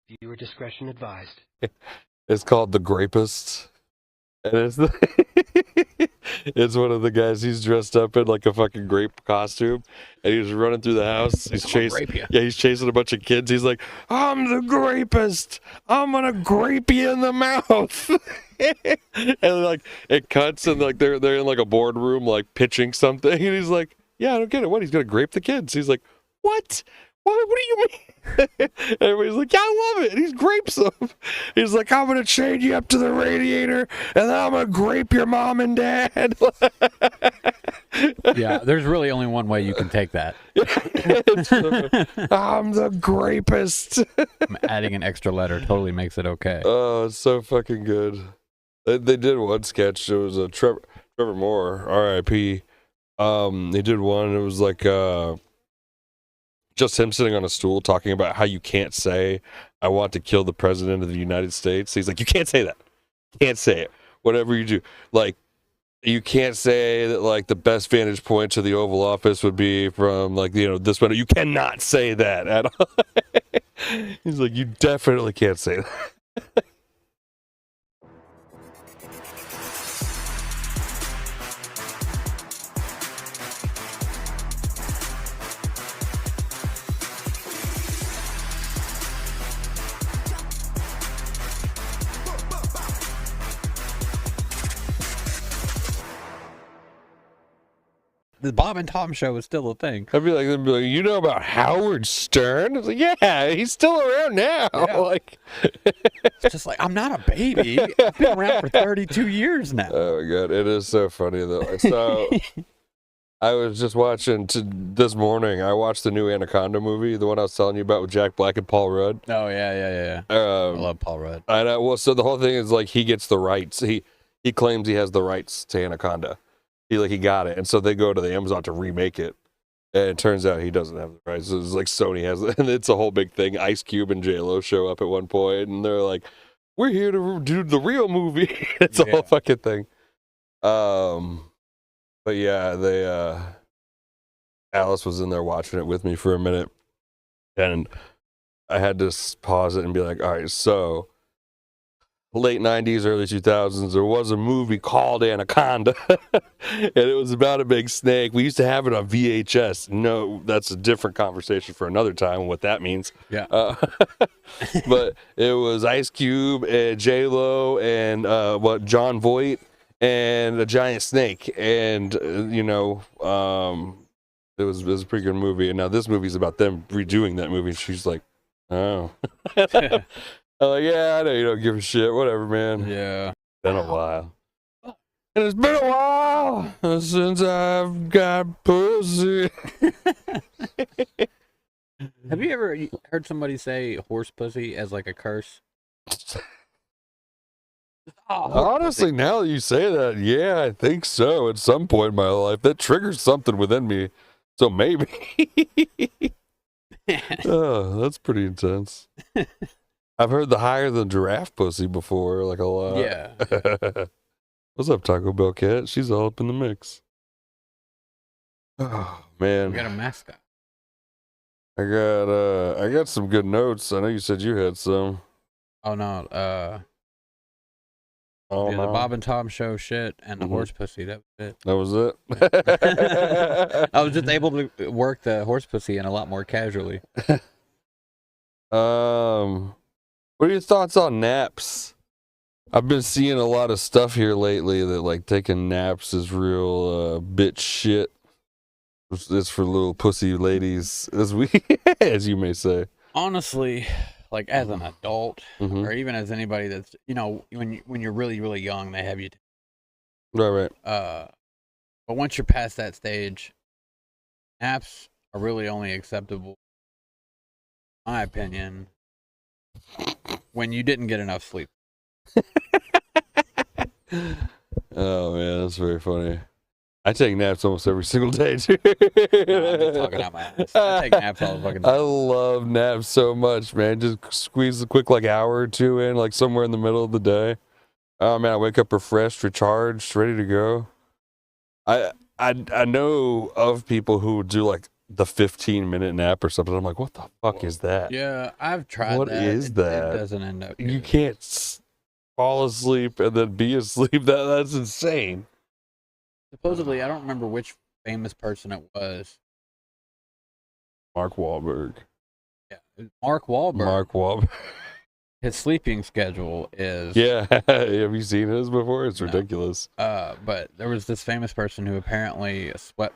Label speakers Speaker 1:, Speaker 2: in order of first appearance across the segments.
Speaker 1: Viewer discretion advised.
Speaker 2: It's called The Grapist. And it's it's one of the guys. He's dressed up in like a fucking grape costume, and he's running through the house. He's chasing, he's chasing a bunch of kids. He's like, "I'm the grapist. I'm gonna grape you in the mouth." And like it cuts, and like they're in like a boardroom, like pitching something. And he's like, "Yeah, I don't get it. What? He's gonna grape the kids?" He's like, "What? What do you mean?" Everybody's like, "Yeah, I love it." And he's grapes them. He's like, "I'm gonna chain you up to the radiator, and then I'm gonna grape your mom and dad."
Speaker 3: Yeah, there's really only one way you can take that.
Speaker 2: I'm the grapist.
Speaker 3: Adding an extra letter totally makes it okay.
Speaker 2: Oh, it's so fucking good. They did one sketch. It was a Trevor Moore, R.I.P. They did one. It was like just him sitting on a stool talking about how you can't say, "I want to kill the president of the United States." He's like, "You can't say that. Can't say it. Whatever you do, like." You can't say that like the best vantage point to the Oval Office would be from like, you know, this window. You cannot say that at all. He's like, you definitely can't say that.
Speaker 3: The Bob and Tom show is still a thing.
Speaker 2: I'd be like, you know about Howard Stern? I was like, yeah, he's still around now.
Speaker 3: Yeah.
Speaker 2: Like,
Speaker 3: It's just like, I'm not a baby. I've been around for 32 years now.
Speaker 2: oh my God, it is so funny though. So I was just watching this morning. I watched the new Anaconda movie, the one I was telling you about with Jack Black and Paul Rudd.
Speaker 3: Oh yeah. I love Paul Rudd.
Speaker 2: I know. Well, so the whole thing is like he gets the rights. He claims he has the rights to Anaconda. He got it, and so they go to the Amazon to remake it, and it turns out he doesn't have the rights. It's like Sony has it, and it's a whole big thing. Ice Cube and J-Lo show up at one point, and they're like, "We're here to do the real movie." It's a whole fucking thing. But yeah, they Alice was in there watching it with me for a minute, and I had to pause it and be like, "All right, so." Late 90s, early 2000s, there was a movie called Anaconda, and it was about a big snake. We used to have it on VHS. No, that's a different conversation for another time, what that means.
Speaker 3: Yeah.
Speaker 2: But it was Ice Cube and J-Lo and John Voight and a giant snake. And, it was a pretty good movie. And now this movie's about them redoing that movie. And she's like, oh. I'm like, yeah, I know you don't give a shit. Whatever, man.
Speaker 3: Yeah.
Speaker 2: Been a while. And it's been a while since I've got pussy.
Speaker 3: Have you ever heard somebody say horse pussy as like a curse?
Speaker 2: Honestly, now that you say that, yeah, I think so. At some point in my life, that triggers something within me. So maybe. Oh, that's pretty intense. I've heard the higher than giraffe pussy before, like a lot.
Speaker 3: Yeah.
Speaker 2: What's up, Taco Bell Cat? She's all up in the mix. Oh man,
Speaker 3: We got a mascot.
Speaker 2: I got some good notes. I know you said you had some.
Speaker 3: Oh no.
Speaker 2: Oh
Speaker 3: The
Speaker 2: no.
Speaker 3: Bob and Tom show shit and the horse pussy. That was it.
Speaker 2: That was it.
Speaker 3: I was just able to work the horse pussy in a lot more casually.
Speaker 2: What are your thoughts on naps? I've been seeing a lot of stuff here lately that like taking naps is real bitch shit. It's for little pussy ladies, as you may say.
Speaker 3: Honestly, like as an adult,
Speaker 2: Mhm.
Speaker 3: or even as anybody that's when you're really really young, they have you.
Speaker 2: Right.
Speaker 3: But once you're past that stage, naps are really only acceptable, in my opinion, when you didn't get enough sleep.
Speaker 2: Oh man, that's very funny. I take naps almost every single day too.
Speaker 3: No, I'm just talking out my ass. I take naps all the fucking
Speaker 2: I
Speaker 3: day.
Speaker 2: love naps so much, man. Just squeeze a quick like hour or two in, like somewhere in the middle of the day. Oh man, I wake up refreshed, recharged, ready to go. I know of people who do like the 15-minute nap or something. I'm like, what the fuck is that?
Speaker 3: Yeah, I've tried
Speaker 2: What
Speaker 3: that.
Speaker 2: is
Speaker 3: It
Speaker 2: that?
Speaker 3: doesn't end up good.
Speaker 2: You can't fall asleep and then be asleep. That's insane.
Speaker 3: Supposedly, I don't remember which famous person it was.
Speaker 2: Mark Wahlberg.
Speaker 3: Yeah, it was Mark Wahlberg.
Speaker 2: Mark Wahlberg.
Speaker 3: His sleeping schedule is
Speaker 2: Yeah, have you seen his before? It's ridiculous.
Speaker 3: But there was this famous person who apparently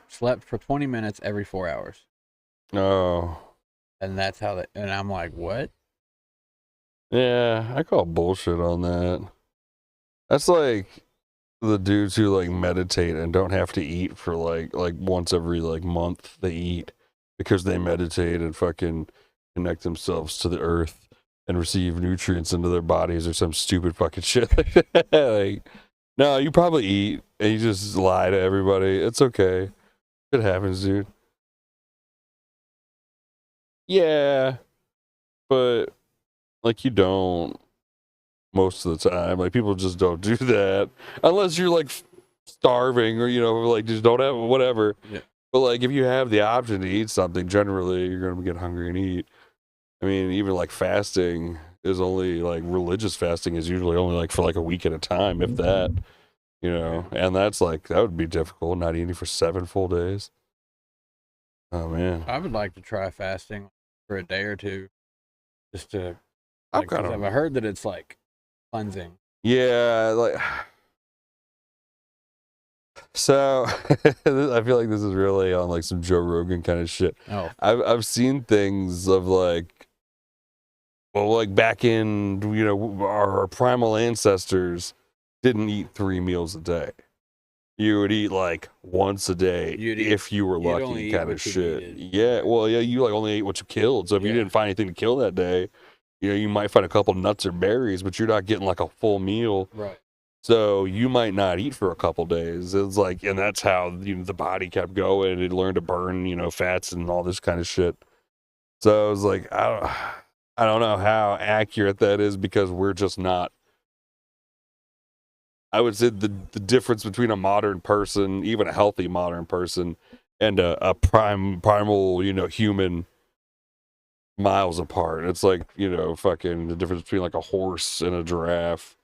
Speaker 3: slept for 20 minutes every 4 hours.
Speaker 2: Oh.
Speaker 3: And that's how that. And I'm like, what?
Speaker 2: Yeah, I call bullshit on that. That's like the dudes who like meditate and don't have to eat for like once every like month they eat because they meditate and fucking connect themselves to the earth and receive nutrients into their bodies or some stupid fucking shit. Like, no, you probably eat and you just lie to everybody. It's okay. It happens, dude. Yeah, but like you don't most of the time. Like people just don't do that unless you're like starving or like just don't have whatever.
Speaker 3: Yeah.
Speaker 2: But like if you have the option to eat something, generally you're gonna get hungry and eat. I mean, even like fasting is only like religious fasting is usually only like for like a week at a time, if that. And that's like that would be difficult, not eating for 7 full days. Oh man,
Speaker 3: I would like to try fasting for a day or two, just to.
Speaker 2: I've
Speaker 3: I've heard that it's like cleansing.
Speaker 2: Yeah, like so. I feel like this is really on like some Joe Rogan kind of shit.
Speaker 3: Oh,
Speaker 2: I've seen things of like, well, like back in our primal ancestors didn't eat 3 meals a day. You would eat like once a day if you were lucky, kind of shit. Yeah, well, yeah, you like only ate what you killed. So if you didn't find anything to kill that day, you might find a couple nuts or berries, but you're not getting like a full meal.
Speaker 3: right.
Speaker 2: So you might not eat for a couple days. It's like, and that's how the body kept going. It learned to burn fats and all this kind of shit. So I was like, I don't know how accurate that is because we're just not. I would say the difference between a modern person, even a healthy modern person, and a primal human, miles apart. It's like fucking the difference between like a horse and a giraffe.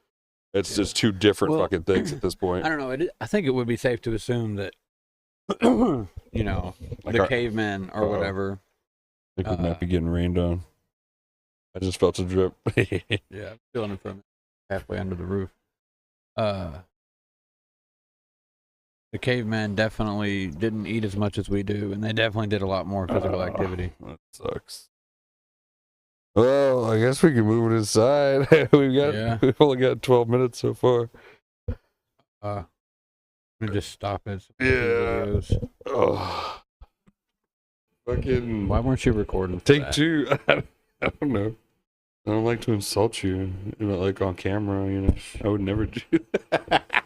Speaker 2: It's just two different fucking things at this point.
Speaker 3: I don't know. I think it would be safe to assume that like the cavemen or whatever.
Speaker 2: I think we might be getting rained on. I just felt a drip.
Speaker 3: Yeah, I'm feeling it from halfway under the roof. The cavemen definitely didn't eat as much as we do, and they definitely did a lot more physical activity.
Speaker 2: That sucks. Well, I guess we can move it inside. We've only got 12 minutes so far.
Speaker 3: I'm gonna just stop it.
Speaker 2: Yeah. Oh. Fucking.
Speaker 3: Why weren't you recording?
Speaker 2: Take 2. I don't know. I don't like to insult you, like on camera. I would never do that.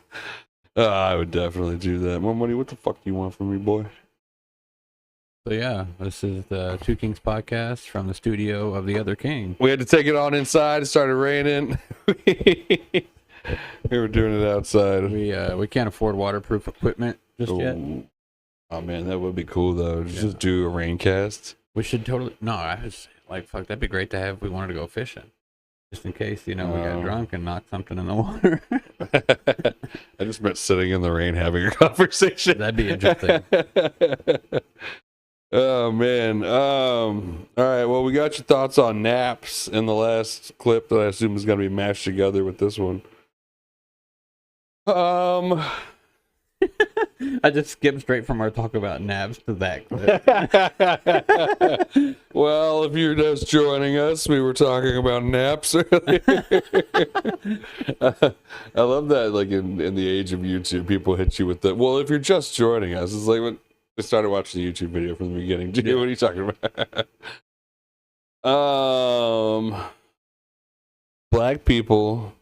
Speaker 2: I would definitely do that. More money. What the fuck do you want from me, boy?
Speaker 3: So yeah, this is the Two Kings podcast from the studio of the Other King.
Speaker 2: We had to take it on inside. It started raining. We were doing it outside.
Speaker 3: We can't afford waterproof equipment just yet.
Speaker 2: Oh man, that would be cool though. Just do a rain cast.
Speaker 3: We should totally. No, I was like, fuck, that'd be great to have if we wanted to go fishing. Just in case, we got drunk and knocked something in the water.
Speaker 2: I just meant sitting in the rain having a conversation.
Speaker 3: That'd be interesting.
Speaker 2: Oh man. All right. Well, we got your thoughts on naps in the last clip that I assume is going to be mashed together with this one.
Speaker 3: I just skipped straight from our talk about naps to that clip.
Speaker 2: Well, if you're just joining us, we were talking about naps earlier. I love that, like in the age of YouTube, people hit you with the, well, if you're just joining us, it's like when I started watching the YouTube video from the beginning. What are you talking about? Black people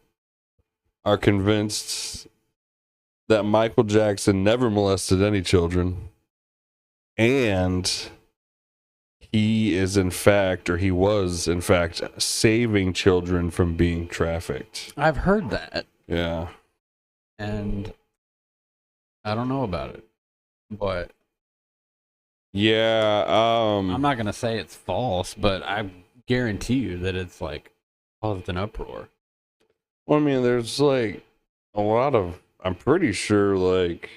Speaker 2: are convinced that Michael Jackson never molested any children, and he was in fact saving children from being trafficked.
Speaker 3: I've heard that.
Speaker 2: Yeah.
Speaker 3: And I don't know about it, but
Speaker 2: Yeah.
Speaker 3: I'm not gonna say it's false, but I guarantee you that it's like caused an uproar.
Speaker 2: Well, I mean, there's like a lot of, I'm pretty sure, like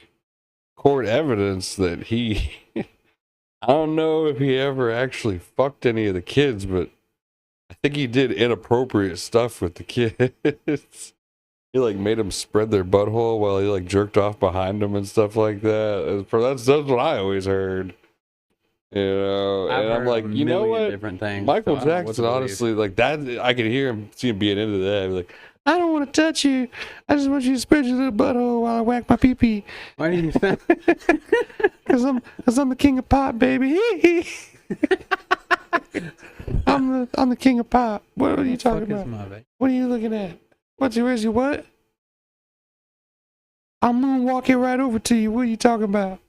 Speaker 2: court evidence that he, I don't know if he ever actually fucked any of the kids, but I think he did inappropriate stuff with the kids. He like made them spread their butthole while he like jerked off behind them and stuff like that. That's what I always heard. You know,
Speaker 3: I've
Speaker 2: and I'm
Speaker 3: heard
Speaker 2: like,
Speaker 3: a
Speaker 2: you know
Speaker 3: million
Speaker 2: what?
Speaker 3: different things,
Speaker 2: Michael
Speaker 3: so I don't know what to
Speaker 2: Jackson,
Speaker 3: believe.
Speaker 2: honestly, like that, I could hear him, see him being into that. Like, I don't want to touch you. I just want you to spread your little butthole while I whack my pee pee.
Speaker 3: Why do you say?
Speaker 2: Cause I'm the king of pop, baby. I'm the king of pop. What are you talking about? What are you looking at? Where's your what? I'm moonwalking right over to you. What are you talking about?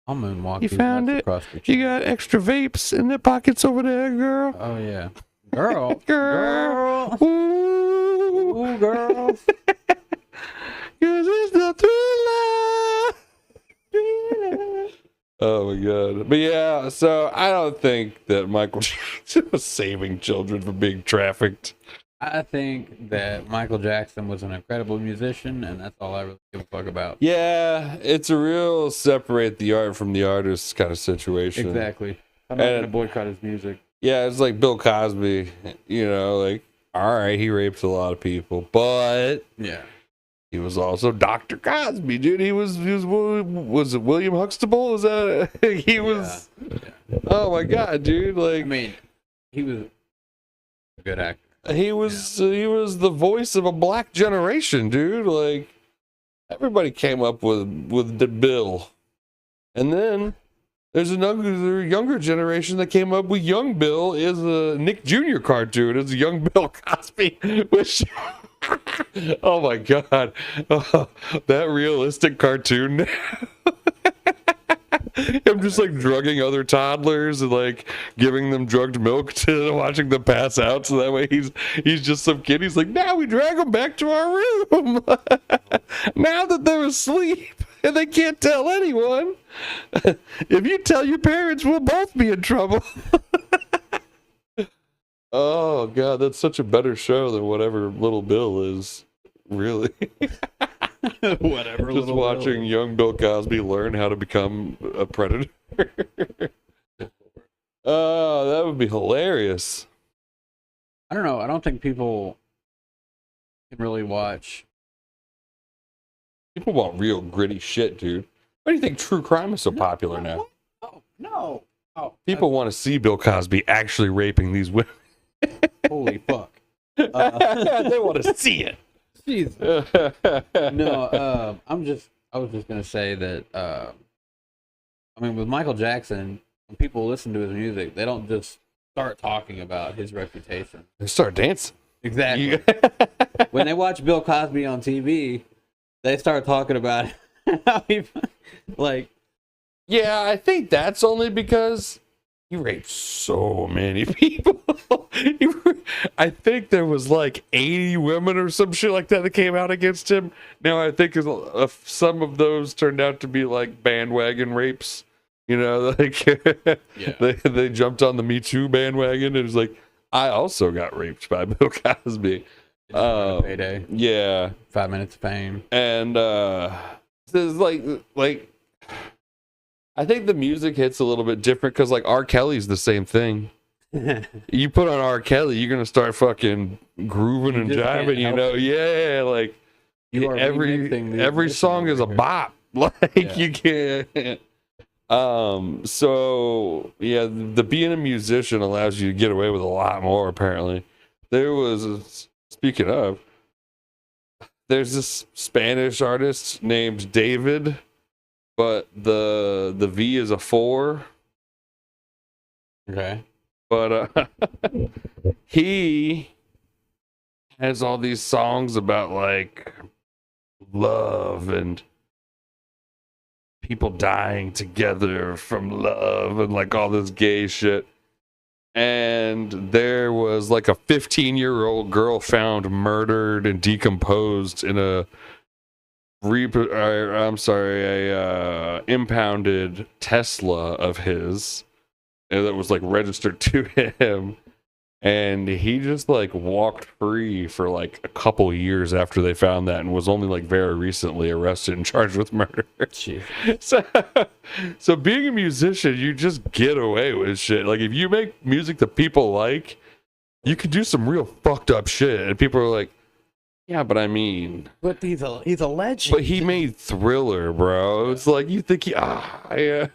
Speaker 3: I'll moonwalk.
Speaker 2: You found it? You got extra vapes in the pockets over there, girl.
Speaker 3: Oh yeah, girl,
Speaker 2: girl.
Speaker 3: Ooh, girl.
Speaker 2: Cause it's the thriller. Oh my god. But yeah, so I don't think that Michael Jackson was saving children from being trafficked.
Speaker 3: I think that Michael Jackson was an incredible musician, and that's all I really give a fuck about.
Speaker 2: Yeah, it's a real separate the art from the artist kind of situation.
Speaker 3: Exactly. I'm not going to boycott his music.
Speaker 2: Yeah, it's like Bill Cosby, you know, like, all right, he rapes a lot of people, but
Speaker 3: yeah,
Speaker 2: he was also Dr. Cosby, dude. He was it William Huxtable? Is that he was? Yeah. Oh my god, dude! Like,
Speaker 3: I mean, he was a good actor.
Speaker 2: He was the voice of a black generation, dude. Like, everybody came up with the Bill, and then there's another younger generation that came up with Young Bill is a Nick Jr. cartoon. It's a Young Bill Cosby, which oh my god, that realistic cartoon. I'm just like drugging other toddlers and like giving them drugged milk to watching them pass out, so that way he's just some kid. He's like, now we drag them back to our room now that they're asleep and they can't tell anyone. If you tell your parents, we'll both be in trouble. Oh god, that's such a better show than whatever Little Bill is, really.
Speaker 3: Whatever.
Speaker 2: Just watching young Bill Cosby learn how to become a predator. Oh, that would be hilarious.
Speaker 3: I don't know. I don't think people can really watch.
Speaker 2: People want real gritty shit, dude. Why do you think true crime is so popular now?
Speaker 3: No. Oh,
Speaker 2: people want to see Bill Cosby actually raping these women.
Speaker 3: Holy fuck.
Speaker 2: They want to see it.
Speaker 3: Jesus. No, I was just gonna say that I mean, with Michael Jackson, when people listen to his music, they don't just start talking about his reputation.
Speaker 2: They start dancing.
Speaker 3: Exactly. When they watch Bill Cosby on TV, they start talking about how he, like.
Speaker 2: Yeah, I think that's only because he raped so many people. I think there was like 80 women or some shit like that came out against him. Now I think some of those turned out to be like bandwagon rapes. You know, like yeah. they jumped on the Me Too bandwagon and it was like, I also got raped by Bill Cosby.
Speaker 3: Payday.
Speaker 2: Yeah.
Speaker 3: 5 minutes of fame.
Speaker 2: And there's like I think the music hits a little bit different because like R. Kelly's the same thing. You put on R. Kelly, you're gonna start fucking grooving and jiving, you know? Yeah, like every song is a bop. Like yeah. You can't. So yeah, the being a musician allows you to get away with a lot more. Apparently, speaking of, there's this Spanish artist named David, but the V is a 4.
Speaker 3: Okay.
Speaker 2: But he has all these songs about like love and people dying together from love and like all this gay shit. And there was like a 15-year-old girl found murdered and decomposed in a I'm sorry, a impounded Tesla of his, and that was like registered to him, and he just like walked free for like a couple years after they found that, and was only like very recently arrested and charged with murder. so, so being a musician, you just get away with shit. Like if you make music that people like, you could do some real fucked up shit, and people are like, yeah, but I mean,
Speaker 3: but he's a legend.
Speaker 2: But he made Thriller, bro. It's like you think yeah.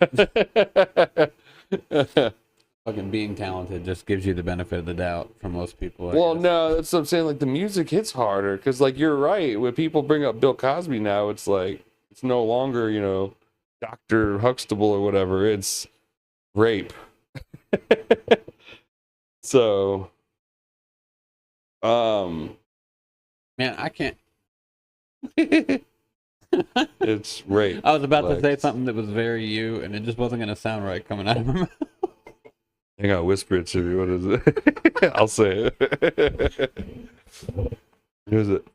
Speaker 3: Fucking being talented just gives you the benefit of the doubt for most people.
Speaker 2: Well, no, that's what I'm saying. Like the music hits harder because, like, you're right. When people bring up Bill Cosby now, it's like it's no longer, Dr. Huxtable or whatever. It's rape. So,
Speaker 3: man, I can't.
Speaker 2: It's rape.
Speaker 3: I was about to say something that was very you, and it just wasn't going to sound right coming out of my mouth.
Speaker 2: Hang on, whisper it to me. What is it? I'll say it. Who is it?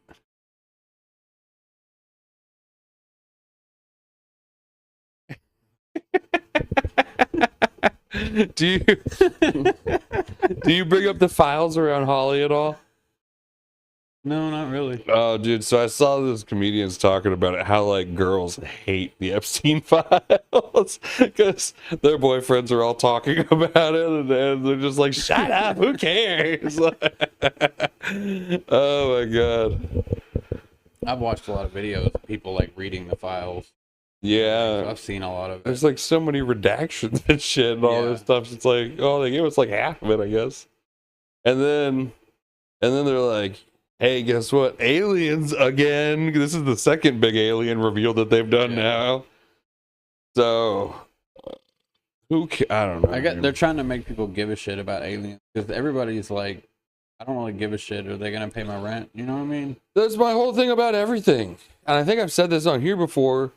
Speaker 2: Do you bring up the files around Holly at all?
Speaker 3: No, not really.
Speaker 2: Oh, dude. So I saw those comedians talking about it, how like girls hate the Epstein files because their boyfriends are all talking about it, and they're just like, "Shut up! Who cares?" Oh my god.
Speaker 3: I've watched a lot of videos of people like reading the files.
Speaker 2: Yeah,
Speaker 3: I've seen a lot of it.
Speaker 2: There's like so many redactions and shit and all this stuff. It's like, oh, they gave us like half of it, I guess. And then they're like, hey, guess what? Aliens again. This is the second big alien reveal that they've done now. So, I don't know.
Speaker 3: They're trying to make people give a shit about aliens because everybody's like, I don't really give a shit. Are they gonna pay my rent? You know what I mean?
Speaker 2: That's my whole thing about everything. And I think I've said this on here before.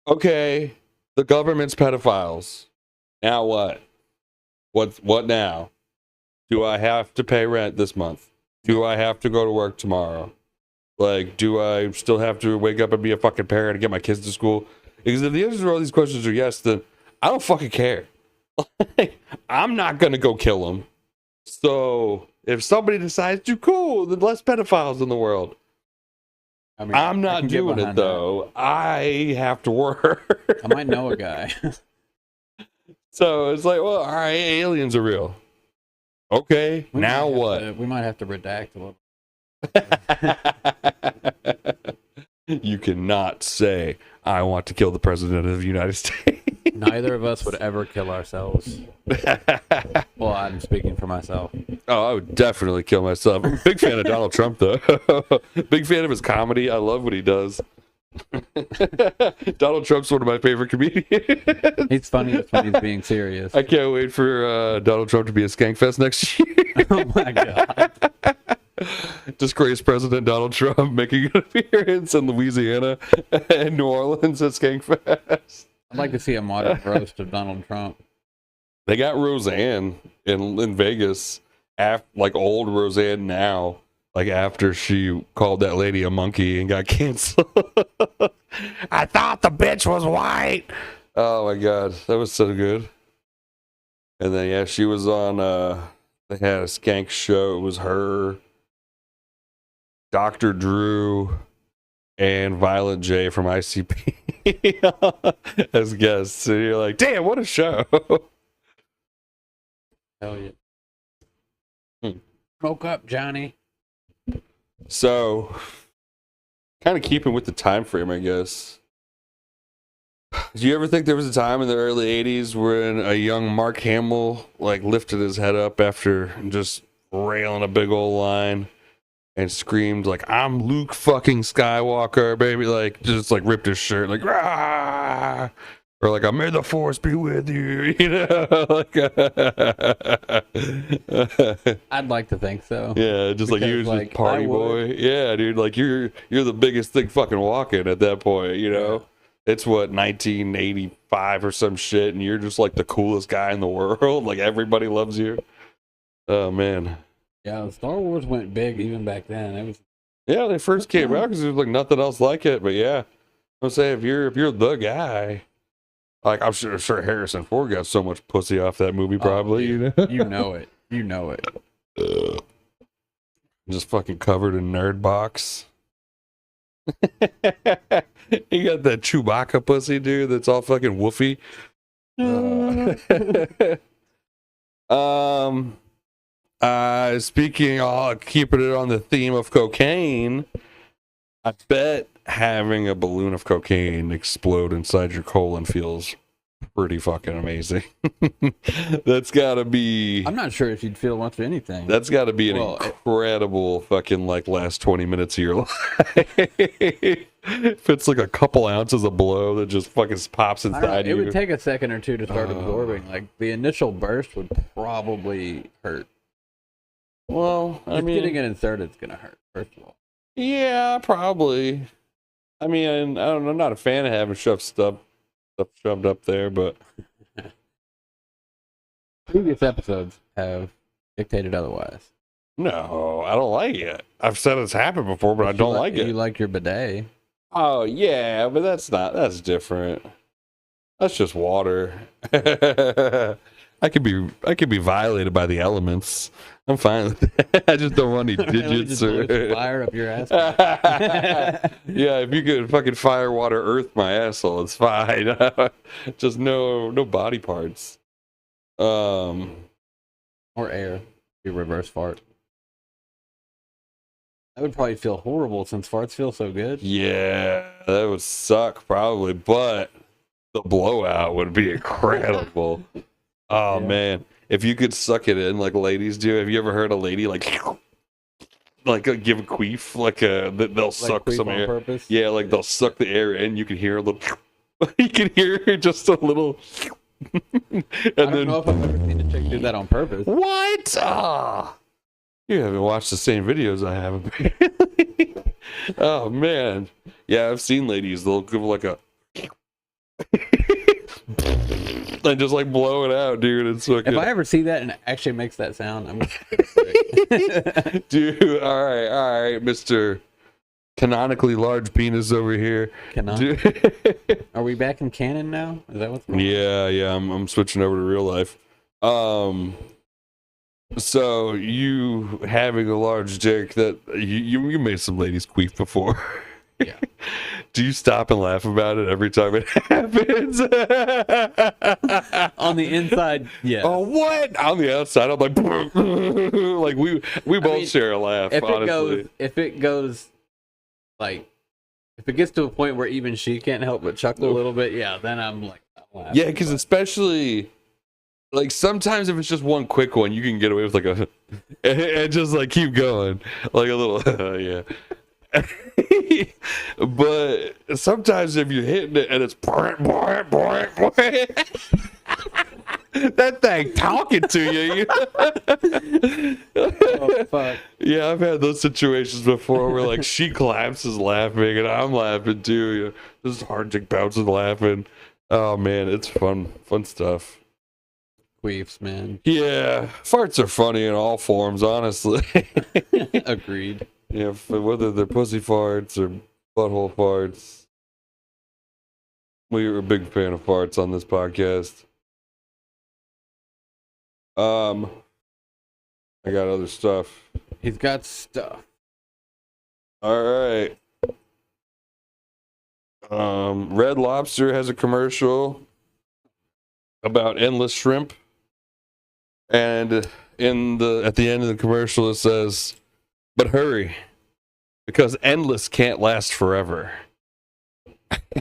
Speaker 2: Okay, the government's pedophiles. Now what? What now? Do I have to pay rent this month? Do I have to go to work tomorrow? Like, do I still have to wake up and be a fucking parent and get my kids to school? Because if the answer to all these questions are yes, then I don't fucking care. I'm not gonna go kill them. So if somebody decides to, cool, then less pedophiles in the world. I mean, I'm not doing it though. That. I have to work.
Speaker 3: I might know a guy.
Speaker 2: So it's like, well, all right, aliens are real. Okay, now what?
Speaker 3: We might have to redact a
Speaker 2: little. You cannot say, I want to kill the president of the United States.
Speaker 3: Neither of us would ever kill ourselves. Well, I'm speaking for myself.
Speaker 2: Oh, I would definitely kill myself. I'm a big fan of Donald Trump, though. Big fan of his comedy. I love what he does. Donald Trump's one of my favorite comedians.
Speaker 3: He's funny when he's being serious.
Speaker 2: I can't wait for Donald Trump to be at Skankfest next year.
Speaker 3: Oh, my God.
Speaker 2: Disgraced President Donald Trump making an appearance in Louisiana and New Orleans at Skankfest.
Speaker 3: I'd like to see a modern roast of Donald Trump.
Speaker 2: They got Roseanne in Vegas, like old Roseanne now, like after she called that lady a monkey and got canceled. I thought the bitch was white. Oh my God, that was so good. And then yeah, she was on. They had a skank show. It was her, Dr. Drew, and Violent J from ICP as guests. And you're like, damn, what a show.
Speaker 3: Hell yeah. Smoke up, Johnny.
Speaker 2: So, kind of keeping with the time frame, I guess. Do you ever think there was a time in the early 80s when a young Mark Hamill like lifted his head up after just railing a big old line and screamed like, I'm Luke fucking Skywalker, baby, like just like ripped his shirt like, rah! Or like, may the force be with you, you know? Like,
Speaker 3: I'd like to think so.
Speaker 2: Yeah, just like he was like, just party boy. Yeah, dude, like you're the biggest thing fucking walking at that point, you know? Yeah. It's what, 1985 or some shit, and you're just like the coolest guy in the world. Like everybody loves you. Oh man.
Speaker 3: Yeah, Star Wars went big even back then. It was
Speaker 2: Yeah, they first came out because there was like nothing else like it. But yeah, I'm saying if you're the guy, like I'm sure Harrison Ford got so much pussy off that movie, probably.
Speaker 3: Oh, dude, you know it. You know it.
Speaker 2: Just fucking covered in nerd box. You got that Chewbacca pussy, dude. That's all fucking woofy. Speaking, keeping it on the theme of cocaine, I bet having a balloon of cocaine explode inside your colon feels pretty fucking amazing. That's gotta be.
Speaker 3: I'm not sure if you'd feel much of anything.
Speaker 2: That's gotta be an incredible fucking like last 20 minutes of your life. If it's like a couple ounces of blow that just fucking pops inside you.
Speaker 3: It would take a second or two to start absorbing. Like the initial burst would probably hurt.
Speaker 2: Well, I mean,
Speaker 3: getting it inserted is gonna hurt. First of all.
Speaker 2: Yeah, probably. I mean, I'm not a fan of having stuff shoved up there, but
Speaker 3: previous episodes have dictated otherwise.
Speaker 2: No, I don't like it. I've said it's happened before, but I don't like it.
Speaker 3: You like your bidet?
Speaker 2: Oh yeah, but that's different. That's just water. I could be violated by the elements. I'm fine with that. I just don't want any digits or
Speaker 3: fire up your ass.
Speaker 2: Yeah, if you could fucking fire, water, earth my asshole, it's fine. Just no body parts.
Speaker 3: Or air. You reverse fart. That would probably feel horrible since farts feel so good.
Speaker 2: Yeah, that would suck probably, but the blowout would be incredible. Oh yeah. Man, if you could suck it in like ladies do. Have you ever heard a lady like give a queef they'll suck some air? Purpose? Yeah, like they'll suck the air in. You can hear a little. You can hear just a little.
Speaker 3: And I don't know if I've ever seen a chick do that on purpose.
Speaker 2: What? You haven't watched the same videos I have, apparently. Oh man, yeah, I've seen ladies. They'll give like a. And just like blow it out, dude. It's fucking...
Speaker 3: If I ever see that and it actually makes that sound, I'm
Speaker 2: dude. All right, Mr. Canonically large penis over here.
Speaker 3: Are we back in canon now? Is that what's going on?
Speaker 2: Yeah. I'm switching over to real life. So you having a large dick that you made some ladies queef before.
Speaker 3: Yeah.
Speaker 2: Do you stop and laugh about it every time it happens?
Speaker 3: On the inside, yeah.
Speaker 2: Oh, what? On the outside, I'm like, like we both share a laugh. Honestly,
Speaker 3: if it goes, like, if it gets to a point where even she can't help but chuckle a little bit, yeah, then I'm like, laughing.
Speaker 2: Yeah, because especially like sometimes if it's just one quick one, you can get away with like a and just like keep going, like a little yeah. But sometimes if you're hitting it and it's that thing talking to you.
Speaker 3: Oh, fuck.
Speaker 2: Yeah, I've had those situations before where like she claps is laughing and I'm laughing too. You know, this is hard dick bouncing laughing. Oh man, it's fun stuff.
Speaker 3: Queefs, man.
Speaker 2: Yeah, farts are funny in all forms, honestly.
Speaker 3: Agreed.
Speaker 2: Yeah, whether they're pussy farts or butthole farts. We're a big fan of farts on this podcast. I got other stuff.
Speaker 3: He's got stuff.
Speaker 2: All right. Red Lobster has a commercial about endless shrimp. And at the end of the commercial it says, "But hurry, because endless can't last forever."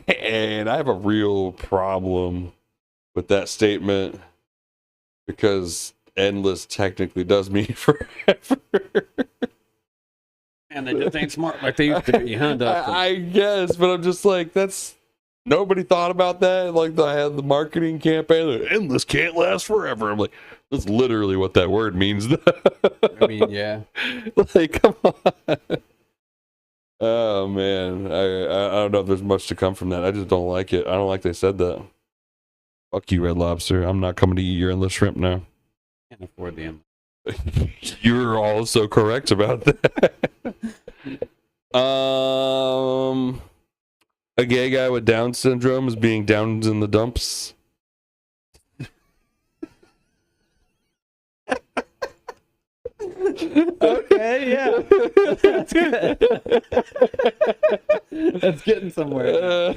Speaker 2: And I have a real problem with that statement because endless technically does mean forever.
Speaker 3: And they just ain't smart like they used to be, huh, Dustin?
Speaker 2: I guess, but I'm just like, nobody thought about that. Like I had the marketing campaign, like, endless can't last forever. I'm like, that's literally what that word means.
Speaker 3: I mean, yeah.
Speaker 2: Like, come on. Oh man, I don't know if there's much to come from that. I just don't like it. I don't like they said that. Fuck you, Red Lobster. I'm not coming to eat your endless shrimp now.
Speaker 3: Can't afford the endless.
Speaker 2: You're also correct about that. A gay guy with Down syndrome is being downed in the dumps.
Speaker 3: Okay, yeah. That's good. That's getting somewhere.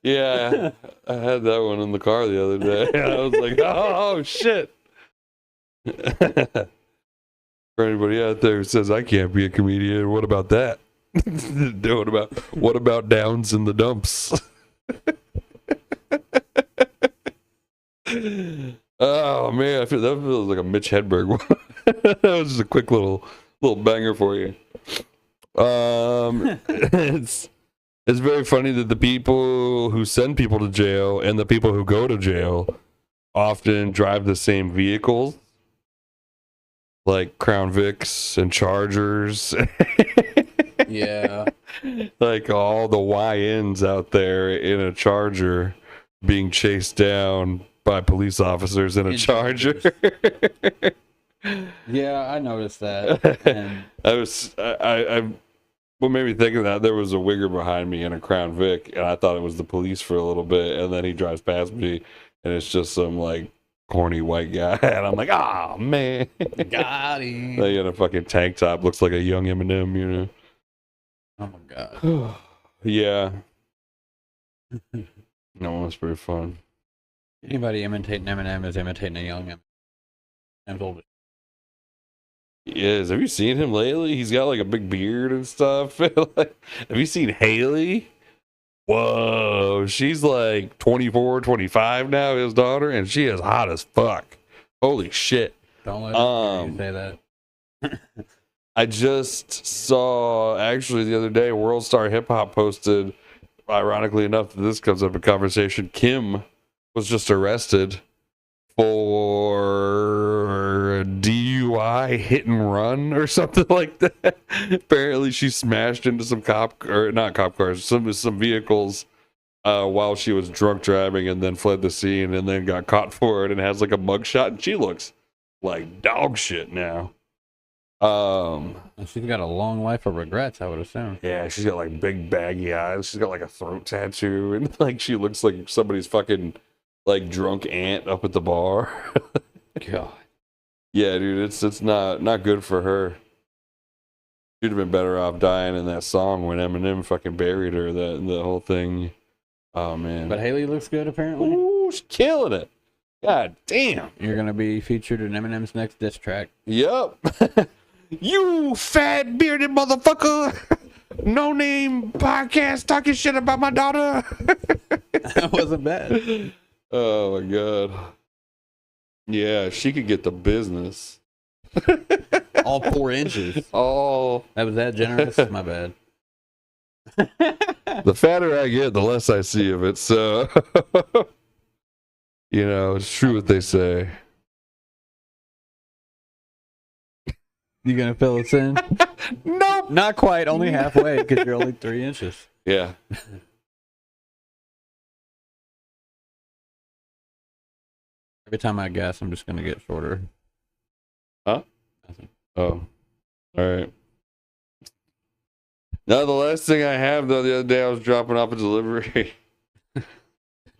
Speaker 2: Yeah, I had that one in the car the other day. I was like, oh shit. For anybody out there who says I can't be a comedian, what about that? What about Downs in the dumps? Oh man, that feels like a Mitch Hedberg one. That was just a quick little banger for you. It's very funny that the people who send people to jail and the people who go to jail often drive the same vehicles, like Crown Vics and Chargers.
Speaker 3: Yeah.
Speaker 2: Like all the YNs out there in a Charger being chased down by police officers in a Charger.
Speaker 3: Yeah, I noticed that. And
Speaker 2: what made me think of that, there was a wigger behind me in a Crown Vic, and I thought it was the police for a little bit, and then he drives past me, and it's just some like corny white guy, and I'm like, oh man,
Speaker 3: got him.
Speaker 2: Like in a fucking tank top, looks like a young Eminem, you know.
Speaker 3: Oh my god.
Speaker 2: Yeah. That one was pretty fun.
Speaker 3: Anybody imitating Eminem is imitating a young Eminem. Eminem's old.
Speaker 2: He is. Have you seen him lately? He's got like a big beard and stuff. Have you seen Haley? Whoa, she's like 24, 25 now, his daughter, and she is hot as fuck. Holy shit.
Speaker 3: Don't let you say that.
Speaker 2: I just saw, actually, the other day, World Star Hip Hop posted, ironically enough, that this comes up in conversation, Kim was just arrested for a DUI hit and run or something like that. Apparently she smashed into some not cop cars, some vehicles while she was drunk driving, and then fled the scene and then got caught for it and has like a mugshot, and she looks like dog shit now.
Speaker 3: She's got a long life of regrets, I would assume.
Speaker 2: Yeah, she's got like big baggy eyes. She's got like a throat tattoo, and like she looks like somebody's fucking like drunk aunt up at the bar.
Speaker 3: God.
Speaker 2: Yeah, dude, it's not good for her. She'd have been better off dying in that song when Eminem fucking buried her. The whole thing. Oh man.
Speaker 3: But Haley looks good apparently.
Speaker 2: Ooh, she's killing it. God damn.
Speaker 3: You're gonna be featured in Eminem's next diss track.
Speaker 2: Yup. You fat bearded motherfucker. No name podcast talking shit about my daughter.
Speaker 3: That wasn't bad.
Speaker 2: Oh my god. Yeah, she could get the business.
Speaker 3: All 4 inches.
Speaker 2: Oh,
Speaker 3: that was that generous? My bad.
Speaker 2: The fatter I get, the less I see of it. So, you know, it's true what they say.
Speaker 3: You gonna fill us in?
Speaker 2: Nope.
Speaker 3: Not quite. Only halfway, because you're only 3 inches.
Speaker 2: Yeah.
Speaker 3: Every time I guess, I'm just gonna get shorter.
Speaker 2: Huh?
Speaker 3: Nothing.
Speaker 2: Oh. All right. Now, the last thing I have, though, the other day I was dropping off a delivery.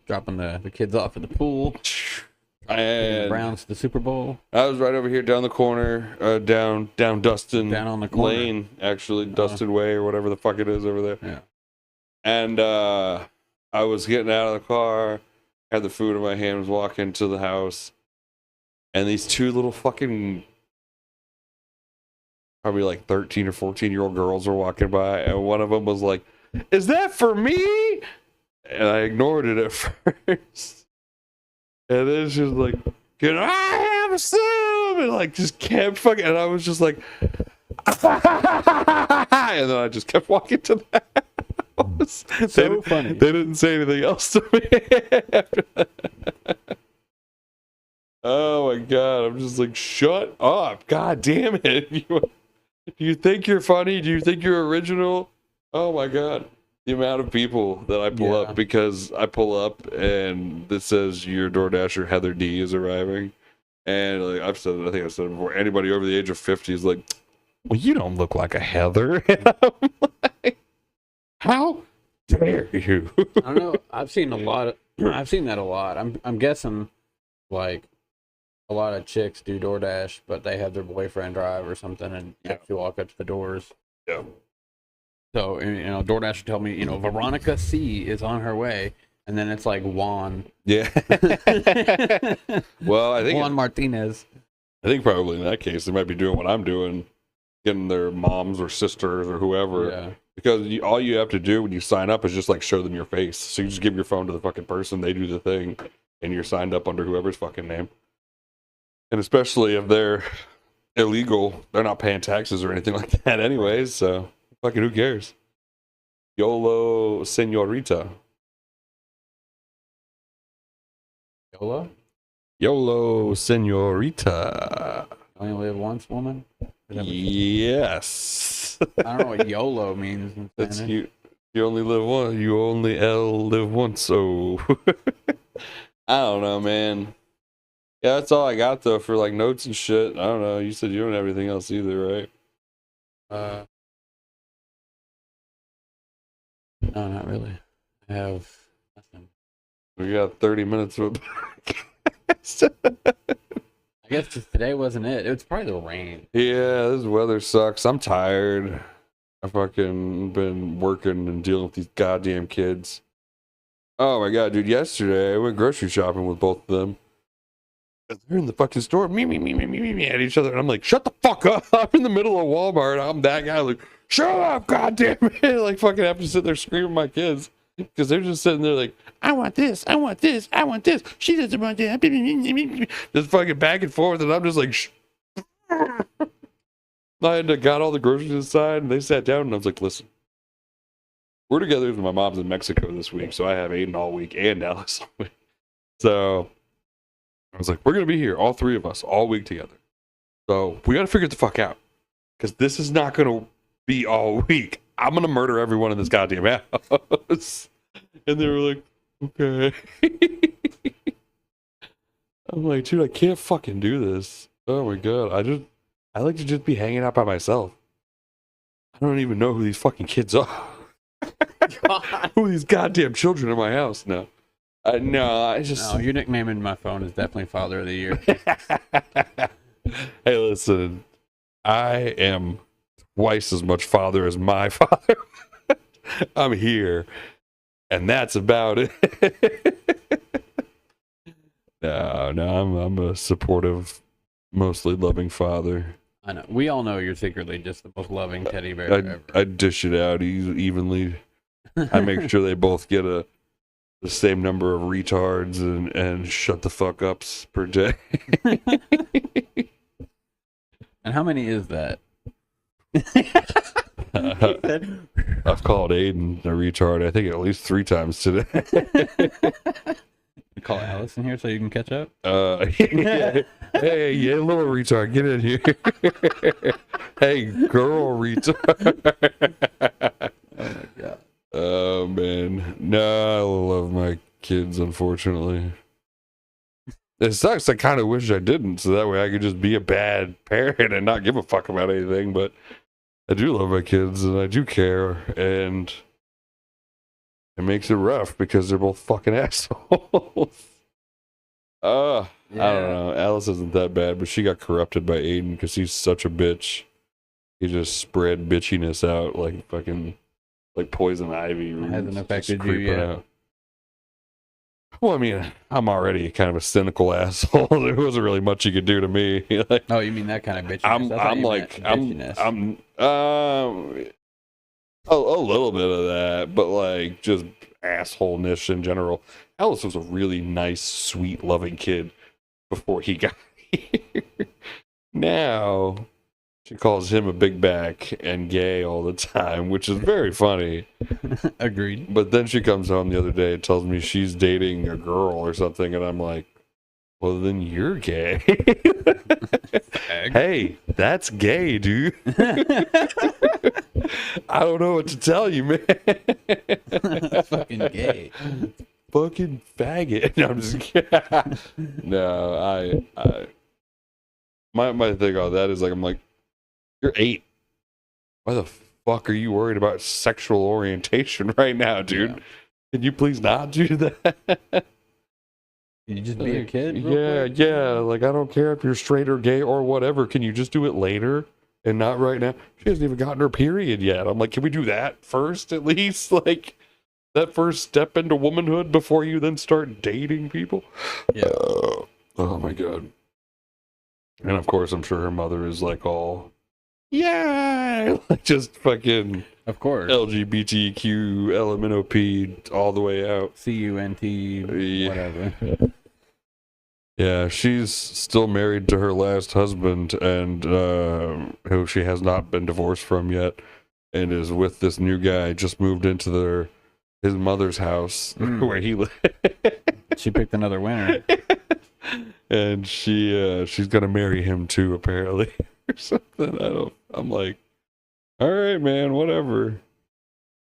Speaker 3: Dropping the kids off at the pool.
Speaker 2: And
Speaker 3: the Browns to the Super Bowl.
Speaker 2: I was right over here down the corner, down Dustin
Speaker 3: down on the corner.
Speaker 2: Lane, actually, Dustin Way or whatever the fuck it is over there.
Speaker 3: Yeah.
Speaker 2: And I was getting out of the car, had the food in my hand, was walking to the house, and these two little fucking, probably like 13 or 14-year-old girls were walking by, and one of them was like, "Is that for me?" And I ignored it at first. And then she was like, "Can I have some?" And like just kept fucking, and I was just like, and then I just kept walking to the house.
Speaker 3: So funny.
Speaker 2: They didn't say anything else to me after that. Oh my god, I'm just like, shut up. God damn it. Do you think you're funny? Do you think you're original? Oh my god. The amount of people that I pull up because I pull up and it says your DoorDasher Heather D is arriving. And like I think I've said it before, anybody over the age of 50 is like, well, you don't look like a Heather. Like, how dare you?
Speaker 3: I don't know. I've seen a lot of. I've seen that a lot. I'm guessing, like, a lot of chicks do DoorDash, but they have their boyfriend drive or something, and actually walk up to the doors.
Speaker 2: Yeah.
Speaker 3: So DoorDash will tell me, Veronica C is on her way, and then it's like Juan.
Speaker 2: Yeah. Well, I think
Speaker 3: Juan Martinez.
Speaker 2: I think probably in that case they might be doing what I'm doing, getting their moms or sisters or whoever.
Speaker 3: Yeah.
Speaker 2: Because all you have to do when you sign up is just like show them your face. So you just give your phone to the fucking person, they do the thing, and you're signed up under whoever's fucking name. And especially if they're illegal, they're not paying taxes or anything like that anyways, so fucking who cares? YOLO señorita.
Speaker 3: YOLO?
Speaker 2: YOLO señorita.
Speaker 3: Only live once, woman?
Speaker 2: Yes.
Speaker 3: I don't know what YOLO means in
Speaker 2: That's
Speaker 3: Spanish.
Speaker 2: you only live once. You only live once. So I don't know, man. Yeah, that's all I got though for like notes and shit. I don't know. You said you don't have anything else either, right?
Speaker 3: No, not really. I have nothing.
Speaker 2: We got 30 minutes of
Speaker 3: I guess just today wasn't it. It was probably the rain.
Speaker 2: Yeah, this weather sucks. I'm tired. I fucking been working and dealing with these goddamn kids. Oh my god, dude! Yesterday I went grocery shopping with both of them. They're in the fucking store, me at each other, and I'm like, "Shut the fuck up!" I'm in the middle of Walmart. I'm that guy, like, "Shut up, goddamn it!" Like, fucking have to sit there screaming at my kids because they're just sitting there like, "I want this, I want this, I want this." She doesn't want that. Just fucking back and forth, and I'm just like, Shh. I had got all the groceries inside, and they sat down, and I was like, "Listen, we're together with my mom's in Mexico this week, so I have Aiden all week and Alice all week." So I was like, "We're gonna be here, all three of us, all week together. So we gotta figure it the fuck out, because this is not gonna be all week. I'm gonna murder everyone in this goddamn house." And they were like, "Okay." I'm like, "Dude, I can't fucking do this. Oh my god, I like to just be hanging out by myself. I don't even know who these fucking kids are." Who are these goddamn children in my house? No. No,
Speaker 3: your nickname in my phone is definitely Father of the Year.
Speaker 2: Hey, listen, I am twice as much father as my father. I'm here, and that's about it. No, I'm a supportive, mostly loving father.
Speaker 3: I know. We all know you're secretly just the most loving teddy bear ever.
Speaker 2: I dish it out evenly. I make sure they both get the same number of retards and shut the fuck ups per day.
Speaker 3: And how many is that?
Speaker 2: I've called Aiden a retard, I think, at least 3 times today.
Speaker 3: You call Alice in here so you can catch up?
Speaker 2: Yeah. Hey, yeah, little retard, get in here. Hey, girl retard.
Speaker 3: Oh my god.
Speaker 2: Oh man, no, I love my kids. Unfortunately, it sucks. I kind of wish I didn't, so that way I could just be a bad parent and not give a fuck about anything. But I do love my kids, and I do care, and it makes it rough because they're both fucking assholes. I don't know. Alice isn't that bad, but she got corrupted by Aiden because he's such a bitch. He just spread bitchiness out like fucking. Like poison ivy.
Speaker 3: Hasn't affected you yet.
Speaker 2: Out. Well, I mean, I'm already kind of a cynical asshole. There wasn't really much you could do to me. Like,
Speaker 3: oh, you mean that kind of bitchiness?
Speaker 2: I'm a little bit of that, but like just assholeness in general. Alice was a really nice, sweet, loving kid before he got here. Now she calls him a big back and gay all the time, which is very funny.
Speaker 3: Agreed.
Speaker 2: But then she comes home the other day and tells me she's dating a girl or something, and I'm like, well, then you're gay. Hey, that's gay, dude. I don't know what to tell you, man.
Speaker 3: Fucking gay.
Speaker 2: Fucking faggot. No, I'm just kidding. No, my thing on that is like, I'm like, you're 8. why the fuck are you worried about sexual orientation right now, dude?
Speaker 3: Yeah.
Speaker 2: Can you please not do that?
Speaker 3: Can you just be a kid?
Speaker 2: Yeah, yeah. Like, I don't care if you're straight or gay or whatever. Can you just do it later and not right now? She hasn't even gotten her period yet. I'm like, can we do that first at least? Like, that first step into womanhood before you then start dating people?
Speaker 3: Yeah.
Speaker 2: Oh my God. And of course, I'm sure her mother is like all, yeah, like just fucking,
Speaker 3: of course,
Speaker 2: LGBTQ, LMNOP all the way out.
Speaker 3: CUNT, whatever.
Speaker 2: Yeah, she's still married to her last husband, and who she has not been divorced from yet, and is with this new guy. Just moved into his mother's house where he lived.
Speaker 3: She picked another winner.
Speaker 2: And she's gonna marry him too, apparently, or something. I'm like, all right, man, whatever.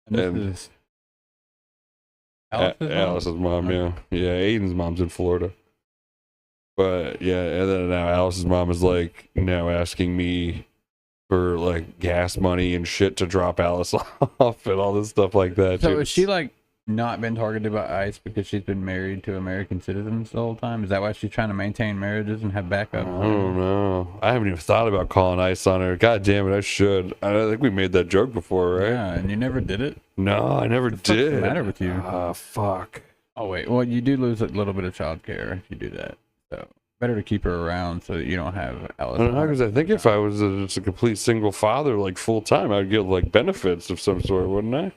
Speaker 3: And this is
Speaker 2: Alice's mom, yeah, Aiden's mom's in Florida, but yeah, and then now Alice's mom is like now asking me for like gas money and shit to drop Alice off and all this stuff like that.
Speaker 3: So is she like not been targeted by ICE because she's been married to American citizens the whole time? Is that why she's trying to maintain marriages and have backup?
Speaker 2: I don't know. I haven't even thought about calling ICE on her. God damn it, I should. I think we made that joke before, right?
Speaker 3: Yeah, and you never did it?
Speaker 2: No, I never did.
Speaker 3: What's the matter with you?
Speaker 2: Fuck.
Speaker 3: Oh, wait. Well, you do lose a little bit of child care if you do that. So better to keep her around so that you don't have Alice.
Speaker 2: I don't know, because I think if I was just a complete single father, like full time, I'd get like benefits of some sort, wouldn't I?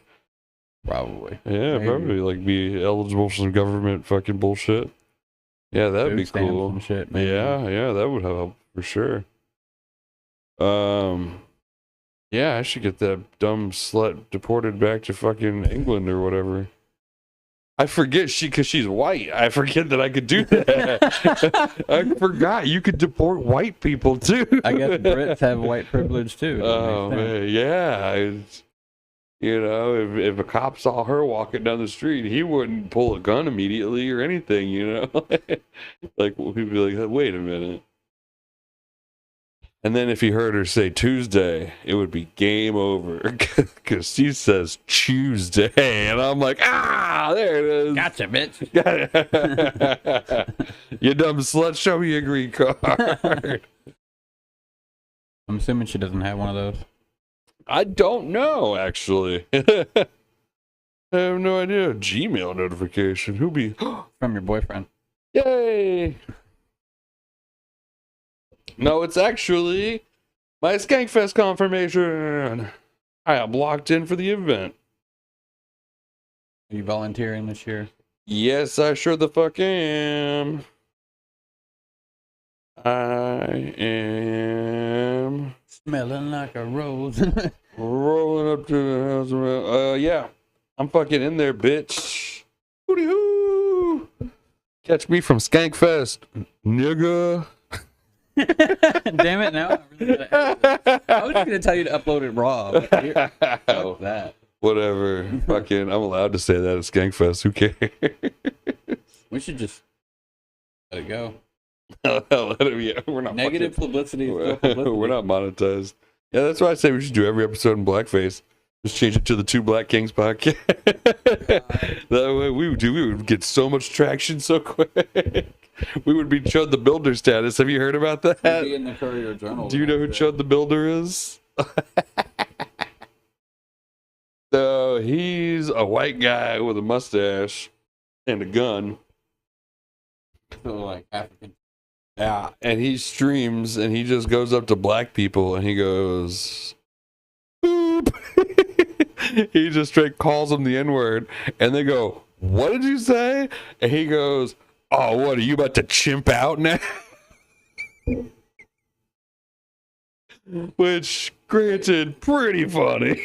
Speaker 3: Probably.
Speaker 2: Yeah, maybe. Probably like be eligible for some government fucking bullshit. Yeah, that'd be cool.
Speaker 3: And shit,
Speaker 2: yeah, that would help for sure. Yeah, I should get that dumb slut deported back to fucking England or whatever. I forget because she's white. I forget that I could do that. I forgot you could deport white people too.
Speaker 3: I guess Brits have white privilege too.
Speaker 2: Oh man, yeah. You know, if a cop saw her walking down the street, he wouldn't pull a gun immediately or anything. You know, like he'd be like, "Wait a minute." And then if he heard her say Tuesday, it would be game over because she says Tuesday, and I'm like, there it is.
Speaker 3: Gotcha, bitch.
Speaker 2: You dumb slut, show me your green card.
Speaker 3: I'm assuming she doesn't have one of those.
Speaker 2: I don't know, actually. I have no idea. Gmail notification. Who be
Speaker 3: from your boyfriend?
Speaker 2: Yay! No, it's actually my Skankfest confirmation. I am locked in for the event.
Speaker 3: Are you volunteering this year?
Speaker 2: Yes, I sure the fuck am. I am
Speaker 3: smelling like a rose.
Speaker 2: Rolling up to the house. Yeah, I'm fucking in there, bitch. Hooty hoo! Catch me from Skankfest, nigga.
Speaker 3: Damn it! Now I was just gonna tell you to upload it raw. Fuck that.
Speaker 2: Whatever. Fucking, I'm allowed to say that at Skankfest. Who cares?
Speaker 3: We should just let it go.
Speaker 2: We're not
Speaker 3: negative publicity.
Speaker 2: We're not monetized. Yeah, that's why I say we should do every episode in blackface. Just change it to the Two Black Kings podcast. That way we would get so much traction so quick. We would be Chud the Builder status. Have you heard about that?
Speaker 3: We'd be in the Courier Journal.
Speaker 2: Do you know who Chud the Builder is? So he's a white guy with a mustache and a gun.
Speaker 3: So like African.
Speaker 2: Yeah, and he streams and he just goes up to black people and he goes, boop. He just straight calls them the N-word and they go, what did you say? And he goes, oh, what, are you about to chimp out now? Which, granted, pretty funny.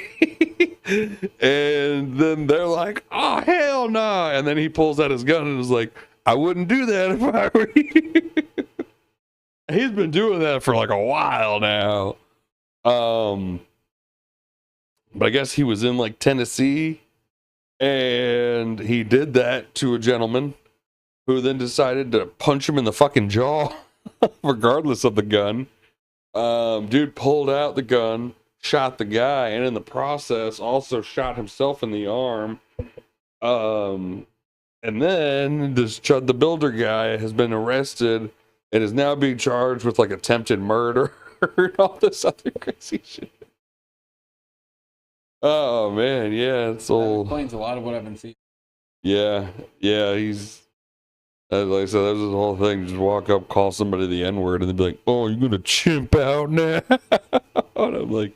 Speaker 2: And then they're like, oh, hell no. And then he pulls out his gun and is like, I wouldn't do that if I were you. He's been doing that for like a while now. But I guess he was in like Tennessee and he did that to a gentleman who then decided to punch him in the fucking jaw regardless of the gun. Dude pulled out the gun, shot the guy, and in the process also shot himself in the arm. And then this Chud the Builder guy has been arrested and is now being charged with like attempted murder and all this other crazy shit. Oh man, yeah, it's all.
Speaker 3: That explains a lot of what I've been seeing.
Speaker 2: Yeah, he's like I said, that was his whole thing. Just walk up, call somebody the N-word, and they'd be like, "Oh, you're gonna chimp out now?" And I'm like,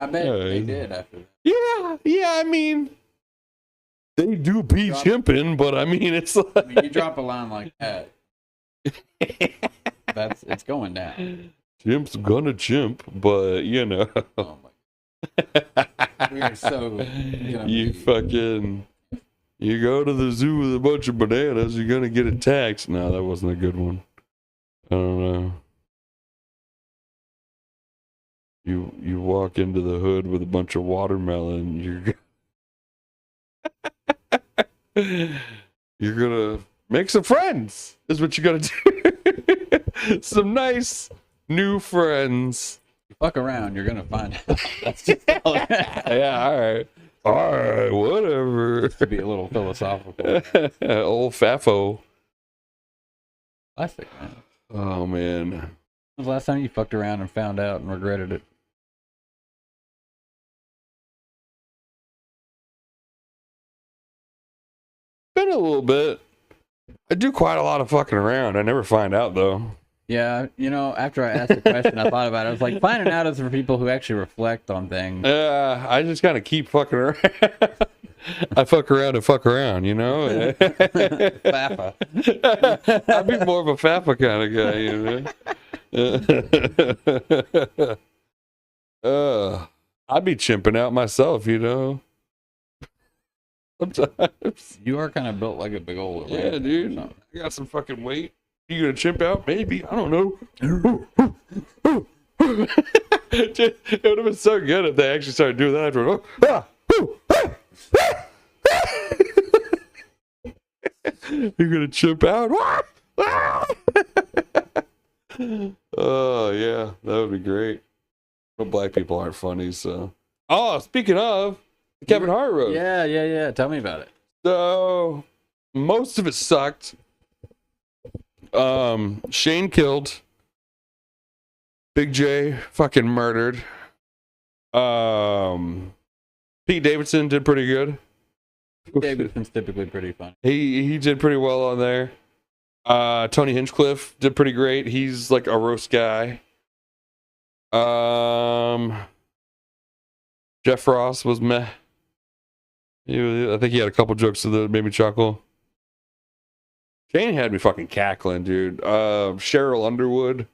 Speaker 3: I bet they did after that.
Speaker 2: Yeah. I mean, they do be chimping, but I mean, it's like...
Speaker 3: I mean, you drop a line like that, it's going down.
Speaker 2: Chimp's gonna chimp, but you know.
Speaker 3: Oh my God. We are so.
Speaker 2: You go to the zoo with a bunch of bananas, you're gonna get attacked. No, that wasn't a good one. I don't know. You walk into the hood with a bunch of watermelon, you're gonna make some friends, is what you gotta do. Some nice new friends.
Speaker 3: You fuck around, you're gonna find out. That's just all.
Speaker 2: Yeah, all right, whatever.
Speaker 3: To be a little philosophical.
Speaker 2: Old Fafo.
Speaker 3: Classic, man.
Speaker 2: Oh man.
Speaker 3: When was the last time you fucked around and found out and regretted it?
Speaker 2: Been a little bit. I do quite a lot of fucking around. I never find out though.
Speaker 3: Yeah, after I asked the question, I thought about it. I was like, finding out is for people who actually reflect on things.
Speaker 2: I just gotta keep fucking around. I fuck around and fuck around, you know?
Speaker 3: Faffa.
Speaker 2: I'd be more of a Faffa kind of guy, you know? I'd be chimping out myself, you know? Sometimes.
Speaker 3: You are kind of built like a big old...
Speaker 2: Yeah, dude. I got some fucking weight. You gonna chimp out? Maybe. I don't know. It would have been so good if they actually started doing that after. You're gonna chimp out? Oh yeah, that would be great. But black people aren't funny, so. Oh, speaking of the Kevin Hart roast.
Speaker 3: Yeah. Tell me about it.
Speaker 2: So most of it sucked. Shane killed. Big J fucking murdered. Pete Davidson did pretty good.
Speaker 3: Davidson's typically pretty fun.
Speaker 2: He did pretty well on there. Tony Hinchcliffe did pretty great. He's like a roast guy. Jeff Ross was meh. I think he had a couple jokes that made me chuckle. Shane had me fucking cackling, dude. Cheryl Underwood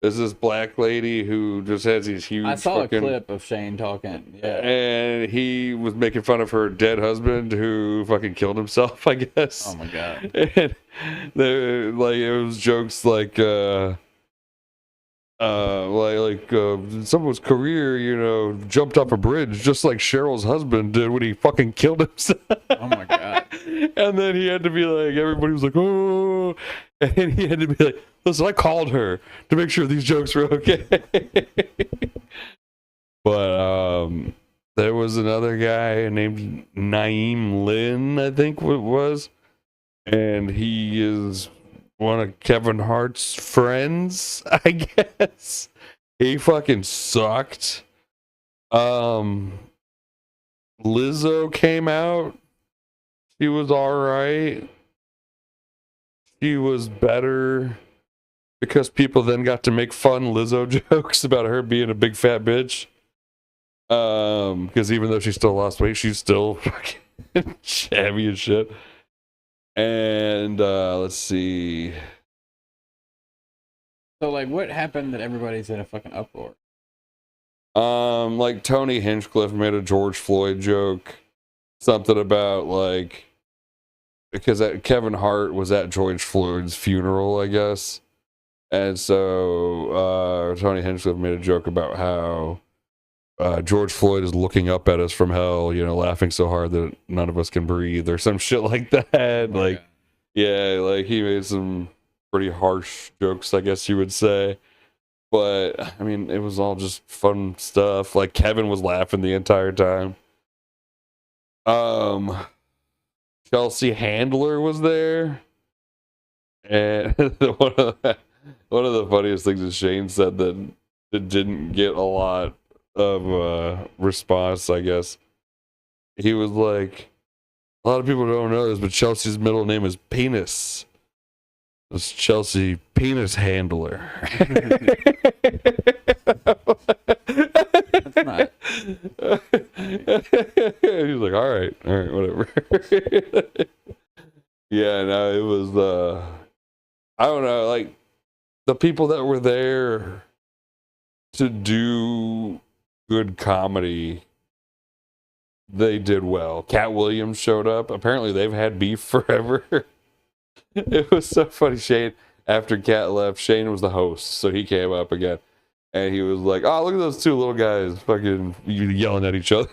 Speaker 2: is this black lady who just has these huge.
Speaker 3: I saw a clip of Shane talking. Yeah,
Speaker 2: and he was making fun of her dead husband who fucking killed himself, I guess.
Speaker 3: Oh my God.
Speaker 2: And it was jokes like someone's career, you know, jumped off a bridge just like Cheryl's husband did when he fucking killed himself.
Speaker 3: Oh my God.
Speaker 2: And then he had to be like, everybody was like, oh, and then he had to be like, listen, I called her to make sure these jokes were okay. But there was another guy named Naeem Lynn, I think it was, and he is one of Kevin Hart's friends, I guess. He fucking sucked. Lizzo came out. She was alright. She was better because people then got to make fun Lizzo jokes about her being a big fat bitch. Because even though she still lost weight, she's still fucking shabby as shit. And let's see.
Speaker 3: So like, what happened that everybody's in a fucking uproar?
Speaker 2: Like Tony Hinchcliffe made a George Floyd joke, something about like, because Kevin Hart was at George Floyd's funeral, I guess, and so Tony Hinchcliffe made a joke about how George Floyd is looking up at us from hell, you know, laughing so hard that none of us can breathe, or some shit like that. Like, yeah, like he made some pretty harsh jokes, I guess you would say. But I mean, it was all just fun stuff. Like Kevin was laughing the entire time. Um, Chelsea Handler was there, and one of the funniest things is Shane said that it didn't get a lot of response. I guess he was like, a lot of people don't know this, but Chelsea's middle name is Penis. It's Chelsea Penis Handler.
Speaker 3: That's not.
Speaker 2: He's like, all right, whatever. Yeah, no, it was I don't know, like the people that were there to do good comedy, they did well. Cat Williams showed up. Apparently they've had beef forever. It was so funny. Shane, after Cat left, Shane was the host, so he came up again. And he was like, oh, look at those two little guys fucking yelling at each other.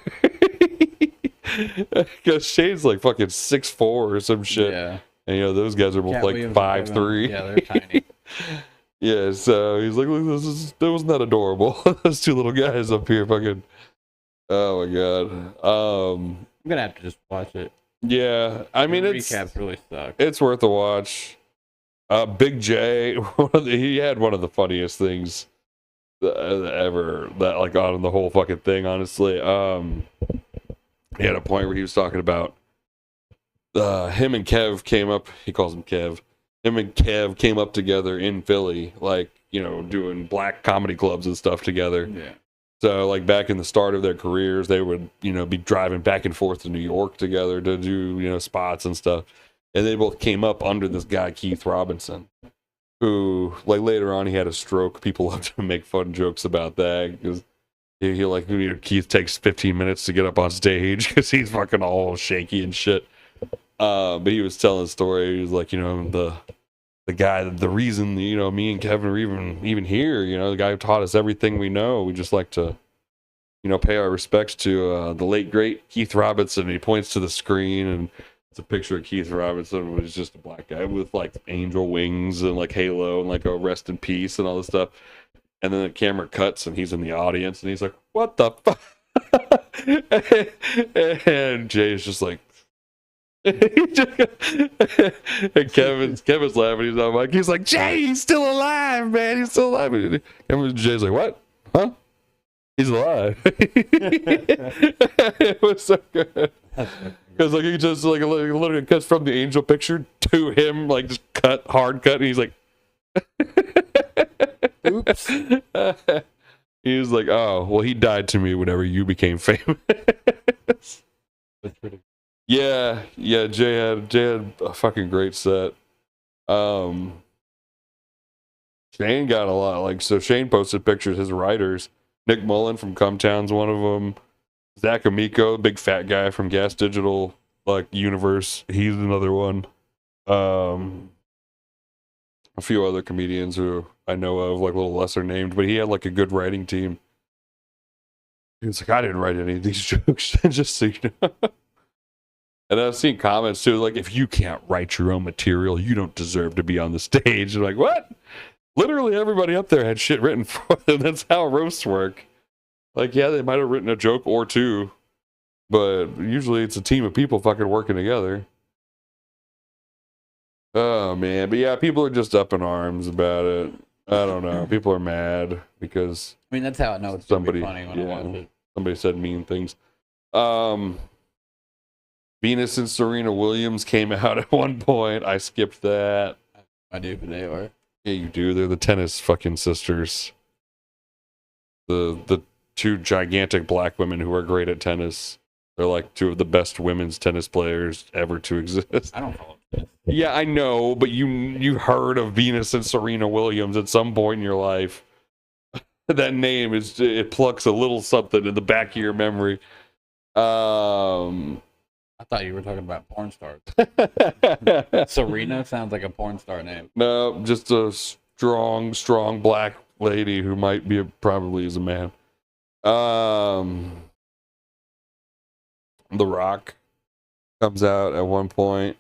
Speaker 2: Because Shane's like fucking 6'4" or some shit.
Speaker 3: Yeah.
Speaker 2: And you know, those guys are both
Speaker 3: Cat
Speaker 2: like
Speaker 3: Williams
Speaker 2: 5'3".
Speaker 3: Yeah, they're tiny.
Speaker 2: Yeah, so he's like, look, that wasn't that adorable. Those two little guys up here fucking, oh my god.
Speaker 3: I'm gonna have to just watch it.
Speaker 2: Yeah, I mean,
Speaker 3: recaps really suck.
Speaker 2: It's worth a watch. Big J, he had one of the funniest things ever, that like on the whole fucking thing, honestly. He had a point where he was talking about him and Kev came up, he calls him Kev, him and Kev came up together in Philly, like, you know, doing black comedy clubs and stuff together.
Speaker 3: Yeah.
Speaker 2: So like back in the start of their careers, they would, you know, be driving back and forth to New York together to do, you know, spots and stuff. And they both came up under this guy, Keith Robinson, who, like, later on he had a stroke. People love to make fun jokes about that because he like, you know, Keith takes 15 minutes to get up on stage because he's fucking all shaky and shit. But he was telling a story. He was like, you know, the guy, the reason, you know, me and Kevin are even here, you know, the guy who taught us everything we know. We just like to, you know, pay our respects to the late great Keith Robinson. He points to the screen, and it's a picture of Keith Robinson, which is just a black guy with like angel wings and like halo and like a rest in peace and all this stuff. And then the camera cuts and he's in the audience and he's like, what the fuck? And Jay's just like, and Kevin's laughing. He's on mic. He's like, Jay, he's still alive, man. He's still alive. And Jay's like, what? Huh? He's alive. It was so good. Because like he just like literally cuts from the angel picture to him, like just hard cut, and he's like,
Speaker 3: oops.
Speaker 2: He was like, oh, well, he died to me whenever you became famous.
Speaker 3: That's pretty.
Speaker 2: Yeah, Jay had a fucking great set. Shane got a lot, like, so Shane posted pictures, his writers. Nick Mullen from Cumtown's one of them. Zach Amico, big fat guy from Gas Digital, like, universe, he's another one. A few other comedians who I know of, like, a little lesser named, but he had like a good writing team. He was like, I didn't write any of these jokes, just so you know. And I've seen comments too, like, if you can't write your own material, you don't deserve to be on the stage. And like, what? Literally everybody up there had shit written for them. That's how roasts work. Like, yeah, they might have written a joke or two, but usually it's a team of people fucking working together. Oh, man. But yeah, people are just up in arms about it. I don't know. People are mad because...
Speaker 3: I mean, that's how I know it's somebody funny when I watch it.
Speaker 2: Somebody said mean things. Venus and Serena Williams came out at one point. I skipped that.
Speaker 3: I do who they are.
Speaker 2: Yeah, you do. They're the tennis fucking sisters. The two gigantic black women who are great at tennis. They're like two of the best women's tennis players ever to exist.
Speaker 3: I don't follow tennis.
Speaker 2: Yeah, I know, but you heard of Venus and Serena Williams at some point in your life. That name it plucks a little something in the back of your memory.
Speaker 3: I thought you were talking about porn stars. Serena sounds like a porn star name.
Speaker 2: No, just a strong black lady who might be probably is a man. The Rock comes out at one point,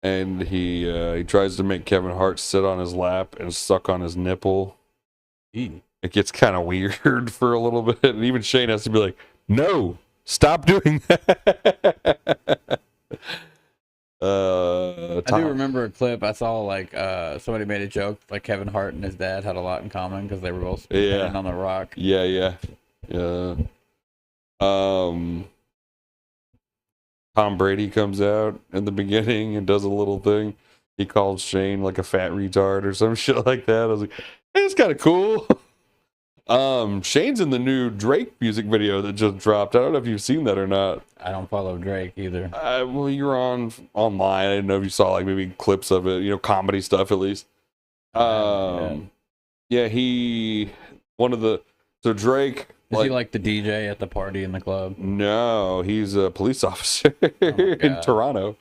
Speaker 2: and he tries to make Kevin Hart sit on his lap and suck on his nipple. It gets kind of weird for a little bit, and even Shane has to be like, "No, stop doing that."
Speaker 3: I do remember a clip I saw, like somebody made a joke like Kevin Hart and his dad had a lot in common because they were both standing on the rock.
Speaker 2: Yeah. Tom Brady comes out in the beginning and does a little thing. He calls Shane like a fat retard or some shit like that. I was like, hey, it's kind of cool. Shane's in the new Drake music video that just dropped. I don't know if you've seen that or not.
Speaker 3: I don't follow Drake either.
Speaker 2: Well, you're online. I didn't know if you saw like maybe clips of it, comedy stuff at least. So Drake.
Speaker 3: Is he like the DJ at the party in the club?
Speaker 2: No, he's a police officer in Toronto.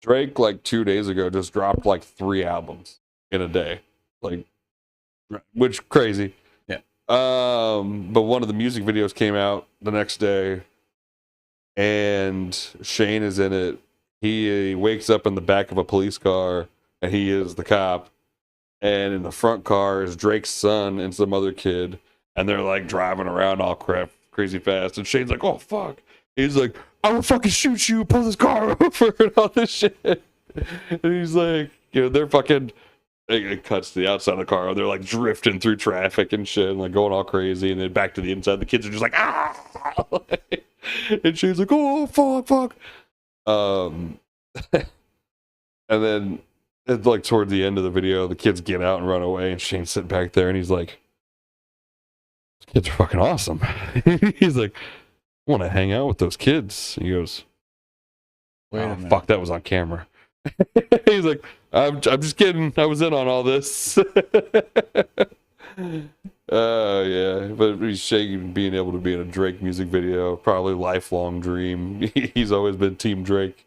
Speaker 2: Drake, like 2 days ago, just dropped like 3 albums in a day. Like, which crazy.
Speaker 3: Yeah.
Speaker 2: But one of the music videos came out the next day, and Shane is in it. He wakes up in the back of a police car, and he is the cop. And in the front car is Drake's son and some other kid. And they're like driving around all crazy fast. And Shane's like, oh, fuck. He's like, I will fucking shoot you, pull this car over and all this shit. And he's like, they're fucking, it cuts to the outside of the car. They're like drifting through traffic and shit and like going all crazy. And then back to the inside, the kids are just like, ah. And Shane's like, oh, fuck. And then it's like toward the end of the video, the kids get out and run away. And Shane's sitting back there and he's like, kids are fucking awesome. He's like, I want to hang out with those kids. He goes,
Speaker 3: wait a minute.
Speaker 2: Fuck, that was on camera. He's like, I'm just kidding. I was in on all this. Yeah, but he's shaking being able to be in a Drake music video. Probably lifelong dream. He's always been Team Drake.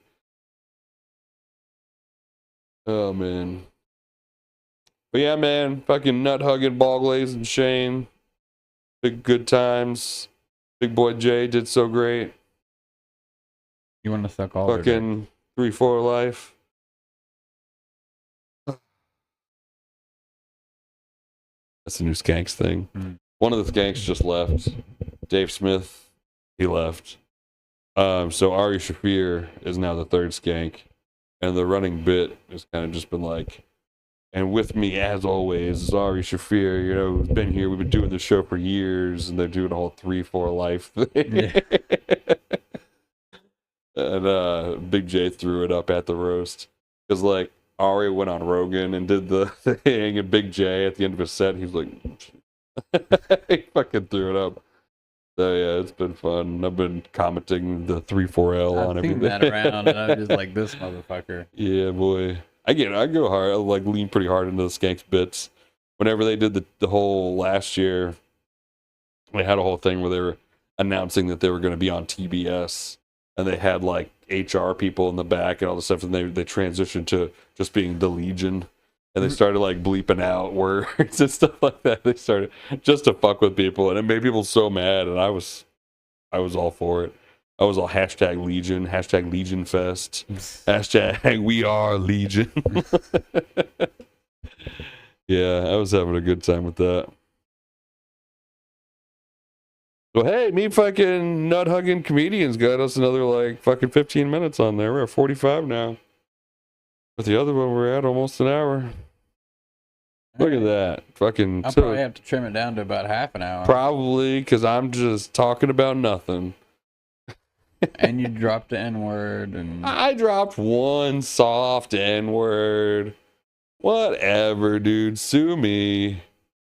Speaker 2: Oh, man. But yeah, man, fucking nut hugging, ball glazing Shane. Big good times. Big boy Jay did so great.
Speaker 3: You want to suck all
Speaker 2: fucking 3-4 life. That's the new Skanks thing. One of the Skanks just left. Dave Smith, he left. So Ari Shaffir is now the third Skank. And the running bit has kind of just been like, and with me, as always, is Ari Shaffir, who's been here. We've been doing the show for years, and they're doing a whole 3-4 life thing. Yeah. And Big J threw it up at the roast. Because, like, Ari went on Rogan and did the thing, and Big J, at the end of his set, he was like, he fucking threw it up. So, yeah, it's been fun. I've been commenting the 3-4L on everything.
Speaker 3: I've seen that around, and I'm just like, this motherfucker.
Speaker 2: Yeah, boy. I go hard. I like lean pretty hard into the Skanks bits. Whenever they did the whole last year, they had a whole thing where they were announcing that they were going to be on TBS, and they had like HR people in the back and all the stuff, and they transitioned to just being the Legion, and they started like bleeping out words and stuff like that. They started just to fuck with people, and it made people so mad, and I was all for it. I was all hashtag Legion, hashtag Legion Fest, hashtag we are Legion. Yeah, I was having a good time with that. So hey, me fucking nut hugging comedians got us another like fucking 15 minutes on there. We're at 45 now. But the other one we're at almost an hour. Look at that. Fucking.
Speaker 3: I'll probably have to trim it down to about half an hour.
Speaker 2: Probably, because I'm just talking about nothing.
Speaker 3: And you dropped the N-word. And
Speaker 2: I dropped one soft N-word. Whatever, dude. Sue me.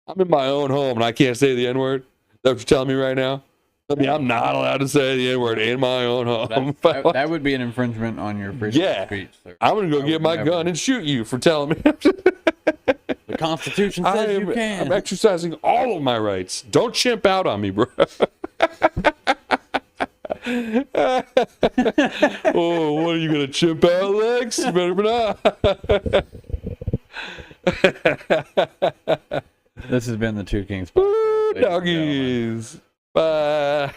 Speaker 2: I'm in my own home and I can't say the N-word. Is that what you're telling me right now? I mean, I'm not allowed to say the N-word in my own home.
Speaker 3: That would be an infringement on your freedom of speech. Sir.
Speaker 2: I'm going to go get my gun and shoot you for telling me.
Speaker 3: The Constitution says you can.
Speaker 2: I'm exercising all of my rights. Don't chimp out on me, bro. Oh, what are you gonna chimp out, Lex? You better not.
Speaker 3: This has been the Two Kings podcast.
Speaker 2: Woo, doggies. Bye.